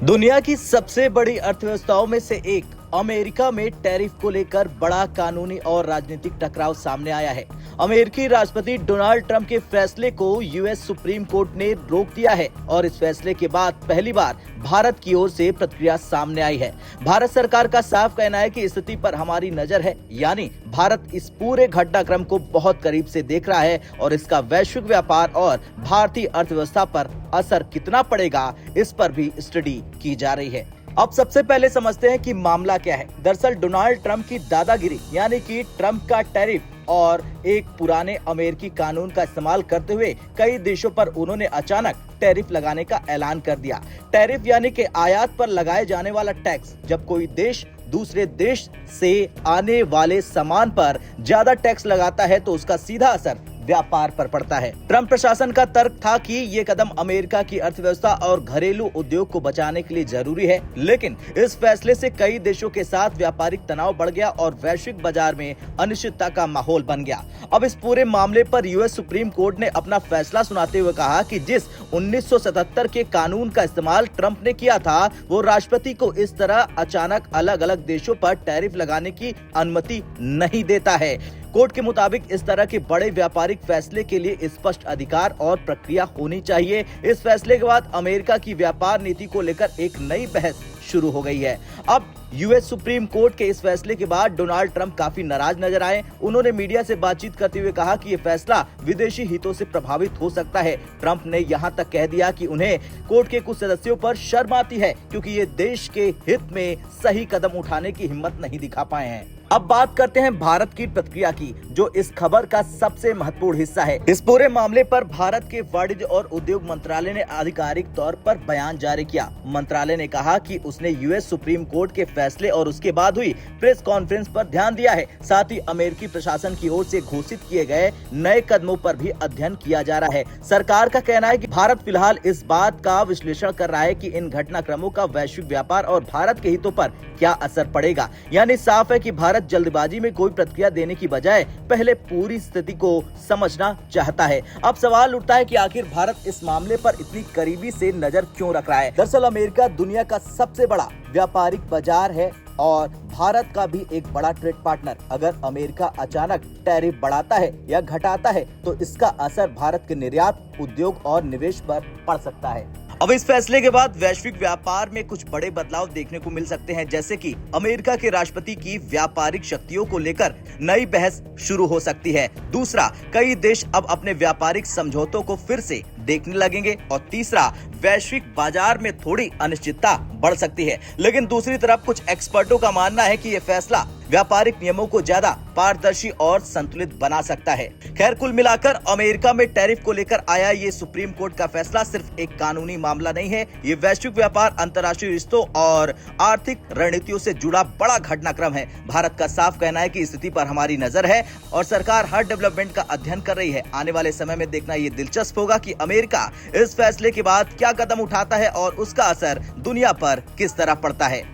दुनिया की सबसे बड़ी अर्थव्यवस्थाओं में से एक अमेरिका में टैरिफ को लेकर बड़ा कानूनी और राजनीतिक टकराव सामने आया है। अमेरिकी राष्ट्रपति डोनाल्ड ट्रंप के फैसले को यूएस सुप्रीम कोर्ट ने रोक दिया है और इस फैसले के बाद पहली बार भारत की ओर से प्रतिक्रिया सामने आई है। भारत सरकार का साफ कहना है कि स्थिति पर हमारी नजर है, यानी भारत इस पूरे घटनाक्रम को बहुत करीब से देख रहा है और इसका वैश्विक व्यापार और भारतीय अर्थव्यवस्था पर असर कितना पड़ेगा, इस पर भी स्टडी की जा रही है। अब सबसे पहले समझते हैं कि मामला क्या है। दरअसल डोनाल्ड ट्रंप की दादागिरी यानी कि ट्रंप का टैरिफ और एक पुराने अमेरिकी कानून का इस्तेमाल करते हुए कई देशों पर उन्होंने अचानक टैरिफ लगाने का ऐलान कर दिया। टैरिफ यानी कि आयात पर लगाए जाने वाला टैक्स। जब कोई देश दूसरे देश से आने वाले सामान पर ज्यादा टैक्स लगाता है तो उसका सीधा असर व्यापार पर पड़ता है। ट्रंप प्रशासन का तर्क था कि ये कदम अमेरिका की अर्थव्यवस्था और घरेलू उद्योग को बचाने के लिए जरूरी है, लेकिन इस फैसले से कई देशों के साथ व्यापारिक तनाव बढ़ गया और वैश्विक बाजार में अनिश्चितता का माहौल बन गया। अब इस पूरे मामले पर यूएस सुप्रीम कोर्ट ने अपना फैसला सुनाते हुए कहा कि जिस 1977 के कानून का इस्तेमाल ट्रंप ने किया था, वो राष्ट्रपति को इस तरह अचानक अलग अलग देशों पर टैरिफ लगाने की अनुमति नहीं देता है। कोर्ट के मुताबिक इस तरह के बड़े व्यापारिक फैसले के लिए स्पष्ट अधिकार और प्रक्रिया होनी चाहिए। इस फैसले के बाद अमेरिका की व्यापार नीति को लेकर एक नई बहस शुरू हो गई है। अब यूएस सुप्रीम कोर्ट के इस फैसले के बाद डोनाल्ड ट्रंप काफी नाराज नजर आए। उन्होंने मीडिया से बातचीत करते हुए कहा कि ये फैसला विदेशी हितों से प्रभावित हो सकता है। ट्रंप ने यहां तक कह दिया कि उन्हें कोर्ट के कुछ सदस्यों पर शर्म आती है क्योंकि ये देश के हित में सही कदम उठाने की हिम्मत नहीं दिखा पाए हैं। अब बात करते हैं भारत की प्रतिक्रिया की, जो इस खबर का सबसे महत्वपूर्ण हिस्सा है। इस पूरे मामले पर भारत के वाणिज्य और उद्योग मंत्रालय ने आधिकारिक तौर पर बयान जारी किया। मंत्रालय ने कहा कि उसने यूएस सुप्रीम कोर्ट के फैसले और उसके बाद हुई प्रेस कॉन्फ्रेंस पर ध्यान दिया है। साथ ही अमेरिकी प्रशासन की ओर से घोषित किए गए नए कदमों पर भी अध्ययन किया जा रहा है। सरकार का कहना है कि भारत फिलहाल इस बात का विश्लेषण कर रहा है कि इन घटनाक्रमों का वैश्विक व्यापार और भारत के हितों पर क्या असर पड़ेगा। यानी साफ है कि भारत जल्दबाजी में कोई प्रतिक्रिया देने की बजाय पहले पूरी स्थिति को समझना चाहता है। अब सवाल उठता है कि आखिर भारत इस मामले पर इतनी करीबी से नजर क्यों रख रहा है। दरअसल अमेरिका दुनिया का सबसे बड़ा व्यापारिक बाजार है और भारत का भी एक बड़ा ट्रेड पार्टनर। अगर अमेरिका अचानक टैरिफ बढ़ाता है या घटाता है तो इसका असर भारत के निर्यात, उद्योग और निवेश पर पड़ सकता है। अब इस फैसले के बाद वैश्विक व्यापार में कुछ बड़े बदलाव देखने को मिल सकते हैं, जैसे कि अमेरिका के राष्ट्रपति की व्यापारिक शक्तियों को लेकर नई बहस शुरू हो सकती है। दूसरा, कई देश अब अपने व्यापारिक समझौतों को फिर से देखने लगेंगे और तीसरा, वैश्विक बाजार में थोड़ी अनिश्चितता बढ़ सकती है। लेकिन दूसरी तरफ कुछ एक्सपर्टों का मानना है कि यह फैसला व्यापारिक नियमों को ज्यादा पारदर्शी और संतुलित बना सकता है। खैर, कुल मिलाकर अमेरिका में टैरिफ को लेकर आया ये सुप्रीम कोर्ट का फैसला सिर्फ एक कानूनी मामला नहीं है, ये वैश्विक व्यापार, अंतर्राष्ट्रीय रिश्तों और आर्थिक रणनीतियों से जुड़ा बड़ा घटनाक्रम है। भारत का साफ कहना है कि स्थिति पर हमारी नजर है और सरकार हर डेवलपमेंट का अध्ययन कर रही है। आने वाले समय में देखना ये दिलचस्प होगा कि अमेरिका इस फैसले के बाद क्या कदम उठाता है और उसका असर दुनिया पर किस तरह पड़ता है।